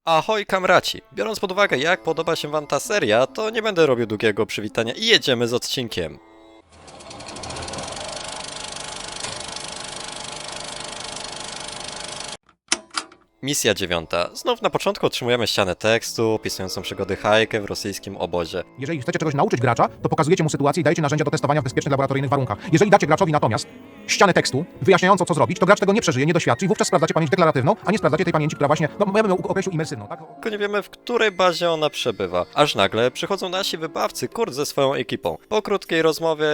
Ahoj kamraci! Biorąc pod uwagę jak podoba się wam ta seria, to nie będę robił długiego przywitania i jedziemy z odcinkiem. Misja 9. Znów na początku otrzymujemy ścianę tekstu opisującą przygody Hajke w rosyjskim obozie. Jeżeli chcecie czegoś nauczyć gracza, to pokazujecie mu sytuację i dajecie narzędzia do testowania w bezpiecznych laboratoryjnych warunkach. Jeżeli dacie graczowi natomiast ścianę tekstu wyjaśniającą co zrobić, to gracz tego nie przeżyje, nie doświadczy i wówczas sprawdzacie pamięć deklaratywną, a nie sprawdzacie tej pamięci, która właśnie, ja bym ją określił imersywną, tak? Tylko nie wiemy, w której bazie ona przebywa. Aż nagle przychodzą nasi wybawcy Kurt ze swoją ekipą. Po krótkiej rozmowie...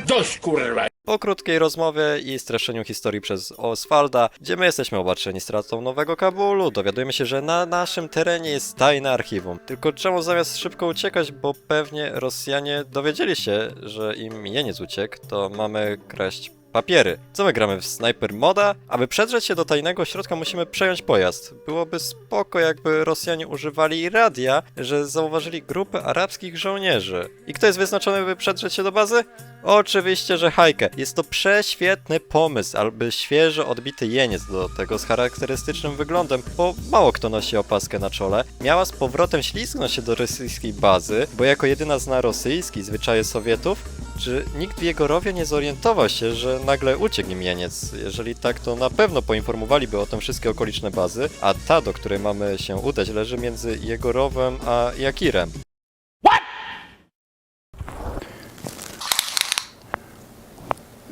Dość kurwa! Po krótkiej rozmowie i streszczeniu historii przez Oswalda, gdzie my jesteśmy obarczeni stratą Nowego Kabulu, dowiadujemy się, że na naszym terenie jest tajne archiwum. Tylko czemu zamiast szybko uciekać, bo pewnie Rosjanie dowiedzieli się, że im jeniec uciekł, to mamy kraść papiery. Co my gramy w Sniper Moda? Aby przedrzeć się do tajnego środka musimy przejąć pojazd. Byłoby spoko, jakby Rosjanie używali radia, że zauważyli grupę arabskich żołnierzy. I kto jest wyznaczony, by przedrzeć się do bazy? Oczywiście, że Hajke. Jest to prześwietny pomysł, aby świeżo odbity jeniec, do tego z charakterystycznym wyglądem, bo mało kto nosi opaskę na czole, miała z powrotem ślizgnąć się do rosyjskiej bazy, bo jako jedyna zna rosyjski, zwyczaje Sowietów, czy nikt w jego rowie nie zorientował się, że nagle uciekł nim jeniec? Jeżeli tak, to na pewno poinformowaliby o tym wszystkie okoliczne bazy, a ta, do której mamy się udać, leży między jego rowem a Jakirem.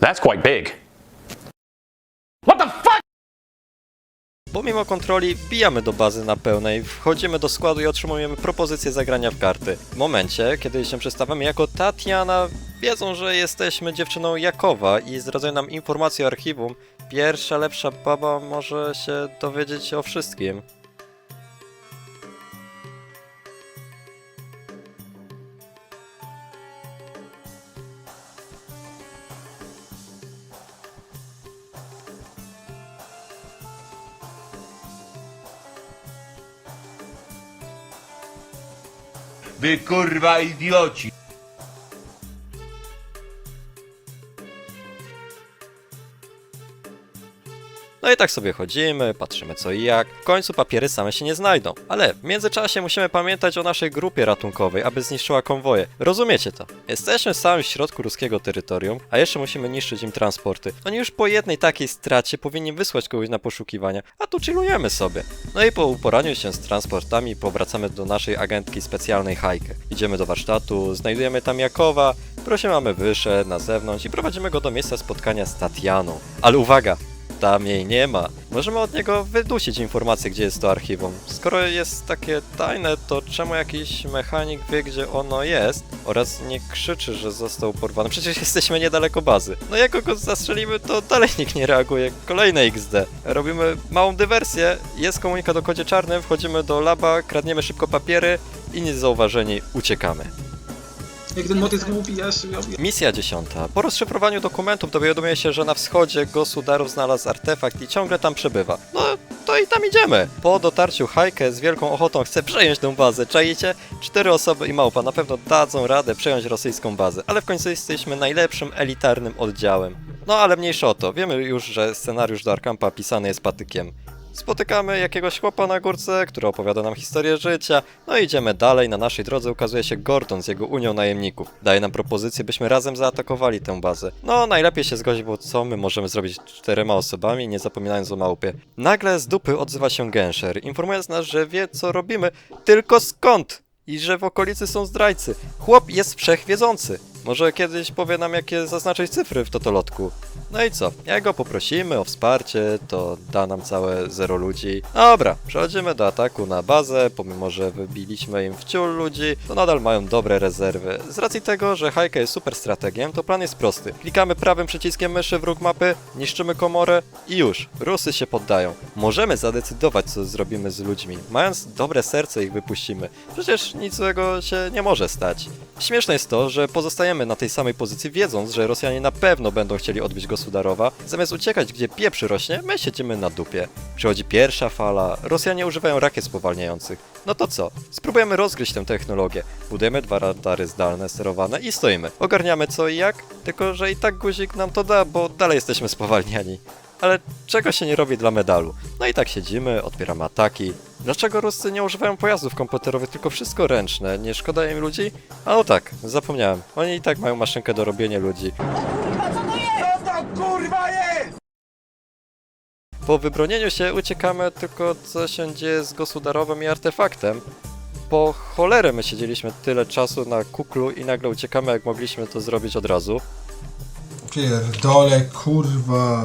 That's quite big. What the fuck? Pomimo kontroli wbijamy do bazy na pełnej, wchodzimy do składu i otrzymujemy propozycję zagrania w karty. W momencie, kiedy się przedstawiamy jako Tatiana, wiedzą, że jesteśmy dziewczyną Jakowa i zdradzają nam informacje o archiwum. Pierwsza lepsza baba może się dowiedzieć o wszystkim. Wy kurwa idioci! No i tak sobie chodzimy, patrzymy co i jak. W końcu papiery same się nie znajdą. Ale w międzyczasie musimy pamiętać o naszej grupie ratunkowej, aby zniszczyła konwoje. Rozumiecie to? Jesteśmy w samym środku ruskiego terytorium, a jeszcze musimy niszczyć im transporty. Oni już po jednej takiej stracie powinni wysłać kogoś na poszukiwania, a tu chillujemy sobie. No i po uporaniu się z transportami powracamy do naszej agentki specjalnej Hajke. Idziemy do warsztatu, znajdujemy tam Jakowa, prosimy, aby wyszedł na zewnątrz i prowadzimy go do miejsca spotkania z Tatianą. Ale uwaga! Tam jej nie ma. Możemy od niego wydusić informację, gdzie jest to archiwum. Skoro jest takie tajne, to czemu jakiś mechanik wie, gdzie ono jest oraz nie krzyczy, że został porwany? Przecież jesteśmy niedaleko bazy. No jak go zastrzelimy, to dalej nikt nie reaguje. Kolejne XD. Robimy małą dywersję, jest komunikat o kodzie czarnym, wchodzimy do laba, kradniemy szybko papiery i niezauważeni uciekamy. Jak ten mod jest głupi, ja się robię. Misja 10. Po rozszyfrowaniu dokumentów dowiaduje się, że na wschodzie Gosudarow znalazł artefakt i ciągle tam przebywa. No, to i tam idziemy. Po dotarciu Hajke z wielką ochotą chce przejąć tę bazę. Czaicie? 4 osoby i małpa na pewno dadzą radę przejąć rosyjską bazę, ale w końcu jesteśmy najlepszym elitarnym oddziałem. No ale mniejsza o to. Wiemy już, że scenariusz do Arkampa pisany jest patykiem. Spotykamy jakiegoś chłopa na górce, który opowiada nam historię życia, no i idziemy dalej, na naszej drodze ukazuje się Gordon z jego unią najemników. Daje nam propozycję, byśmy razem zaatakowali tę bazę. No, najlepiej się zgodzić, bo co my możemy zrobić 4 osobami, nie zapominając o małpie. Nagle z dupy odzywa się Genscher, informując nas, że wie co robimy, tylko skąd? I że w okolicy są zdrajcy. Chłop jest wszechwiedzący. Może kiedyś powie nam, jakie zaznaczyć cyfry w totolotku. No i co? Jak go poprosimy o wsparcie, to da nam całe 0 ludzi. Dobra, przechodzimy do ataku na bazę, pomimo że wybiliśmy im wciół ludzi, to nadal mają dobre rezerwy. Z racji tego, że Hajka jest super strategiem, to plan jest prosty. Klikamy prawym przyciskiem myszy w róg mapy, niszczymy komorę i już, Rusy się poddają. Możemy zadecydować, co zrobimy z ludźmi. Mając dobre serce ich wypuścimy. Przecież nic złego się nie może stać. Śmieszne jest to, że pozostajemy na tej samej pozycji, wiedząc, że Rosjanie na pewno będą chcieli odbić Gosudarowa. Zamiast uciekać, gdzie pieprz rośnie, my siedzimy na dupie. Przychodzi pierwsza fala, Rosjanie używają rakiet spowalniających. No to co? Spróbujemy rozgryźć tę technologię. Budujemy 2 radary zdalne, sterowane i stoimy. Ogarniamy co i jak, tylko że i tak guzik nam to da, bo dalej jesteśmy spowalniani. Ale czego się nie robi dla medalu? No i tak siedzimy, odpieramy ataki. Dlaczego Ruscy nie używają pojazdów komputerowych, tylko wszystko ręczne? Nie szkoda im ludzi? A no tak, zapomniałem. Oni i tak mają maszynkę do robienia ludzi. Po wybronieniu się uciekamy, tylko co się dzieje z Gosudarowem i artefaktem? Po cholerę my siedzieliśmy tyle czasu na kuklu i nagle uciekamy, jak mogliśmy to zrobić od razu. Pierdolę, kurwa.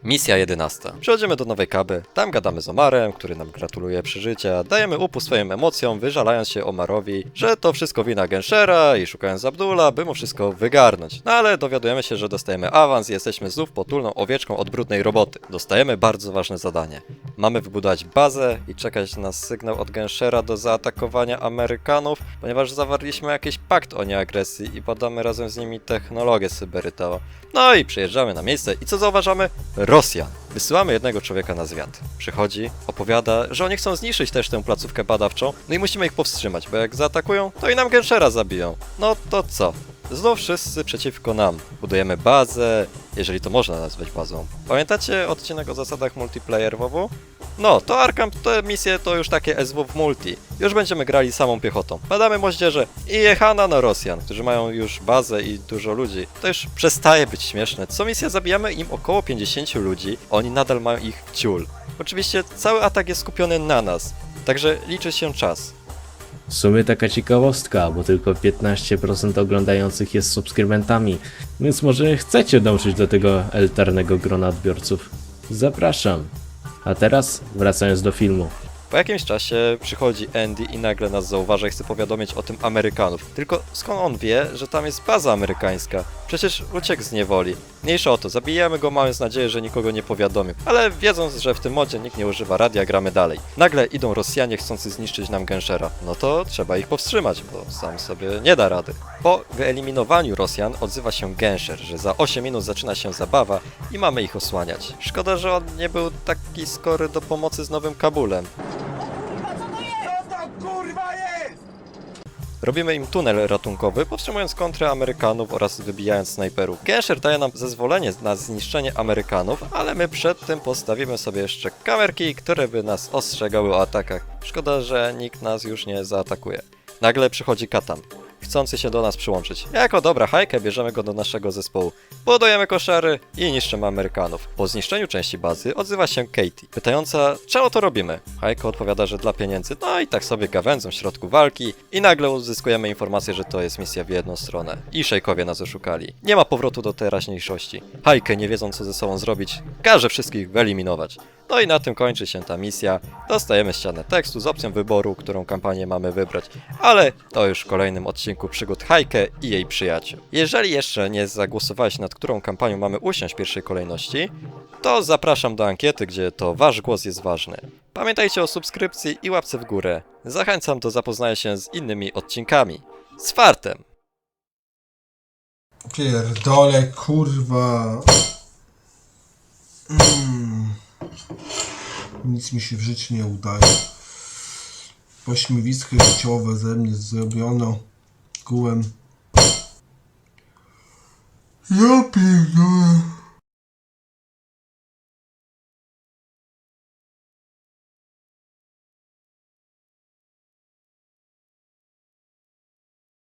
Misja 11. Przechodzimy do Nowej Kaby, tam gadamy z Omarem, który nam gratuluje przeżycia, dajemy upust swoim emocjom, wyżalając się Omarowi, że to wszystko wina Genshera i szukając Abdula, by mu wszystko wygarnąć. No ale dowiadujemy się, że dostajemy awans i jesteśmy znów potulną owieczką od brudnej roboty. Dostajemy bardzo ważne zadanie. Mamy wybudować bazę i czekać na sygnał od Genshera do zaatakowania Amerykanów, ponieważ zawarliśmy jakiś pakt o nieagresji i badamy razem z nimi technologię Cyberytao. No i przyjeżdżamy na miejsce i co zauważamy? Rosjan. Wysyłamy jednego człowieka na zwiat. Przychodzi, opowiada, że oni chcą zniszczyć też tę placówkę badawczą, no i musimy ich powstrzymać, bo jak zaatakują, to i nam Genshera zabiją. No to co? Znów wszyscy przeciwko nam. Budujemy bazę, jeżeli to można nazwać bazą. Pamiętacie odcinek o zasadach multiplayer WoW? No, to Arkham, te misje to już takie SW w multi. Już będziemy grali samą piechotą. Badamy moździerze i jechana na Rosjan, którzy mają już bazę i dużo ludzi. To już przestaje być śmieszne. Co misja zabijamy im około 50 ludzi, oni nadal mają ich w ciul. Oczywiście cały atak jest skupiony na nas, także liczy się czas. W sumie taka ciekawostka, bo tylko 15% oglądających jest subskrybentami, więc może chcecie dołączyć do tego elitarnego grona odbiorców. Zapraszam. A teraz wracając do filmu. Po jakimś czasie przychodzi Andy i nagle nas zauważa i chce powiadomić o tym Amerykanów. Tylko skąd on wie, że tam jest baza amerykańska? Przecież uciekł z niewoli. Mniejsza o to, zabijamy go mając nadzieję, że nikogo nie powiadomił. Ale wiedząc, że w tym modzie nikt nie używa radia, gramy dalej. Nagle idą Rosjanie chcący zniszczyć nam Genshera. No to trzeba ich powstrzymać, bo sam sobie nie da rady. Po wyeliminowaniu Rosjan odzywa się Gensher, że za 8 minut zaczyna się zabawa i mamy ich osłaniać. Szkoda, że on nie był taki skory do pomocy z Nowym Kabulem. Robimy im tunel ratunkowy, powstrzymując kontrę Amerykanów oraz wybijając snajperów. Gensher daje nam zezwolenie na zniszczenie Amerykanów, ale my przed tym postawimy sobie jeszcze kamerki, które by nas ostrzegały o atakach. Szkoda, że nikt nas już nie zaatakuje. Nagle przychodzi Katan, chcący się do nas przyłączyć. Jako dobra hajkę bierzemy go do naszego zespołu. Budujemy koszary i niszczymy Amerykanów. Po zniszczeniu części bazy odzywa się Katie, pytająca, czemu to robimy? Hajko odpowiada, że dla pieniędzy, no i tak sobie gawędzą w środku walki i nagle uzyskujemy informację, że to jest misja w jedną stronę. I szejkowie nas oszukali. Nie ma powrotu do teraźniejszości. Hajkę, nie wiedząc co ze sobą zrobić, każe wszystkich wyeliminować. No i na tym kończy się ta misja. Dostajemy ścianę tekstu z opcją wyboru, którą kampanię mamy wybrać. Ale to już w kolejnym odcinku przygód Hajkę i jej przyjaciół. Jeżeli jeszcze nie zagłosowałeś, nad którą kampanią mamy usiąść w pierwszej kolejności, to zapraszam do ankiety, gdzie to wasz głos jest ważny. Pamiętajcie o subskrypcji i łapce w górę. Zachęcam do zapoznania się z innymi odcinkami. Z fartem! Pierdolę, kurwa. Nic mi się w życiu nie udaje. Pośmiewisko życiowe ze mnie zrobiono. Kułem. Ja pierdolę.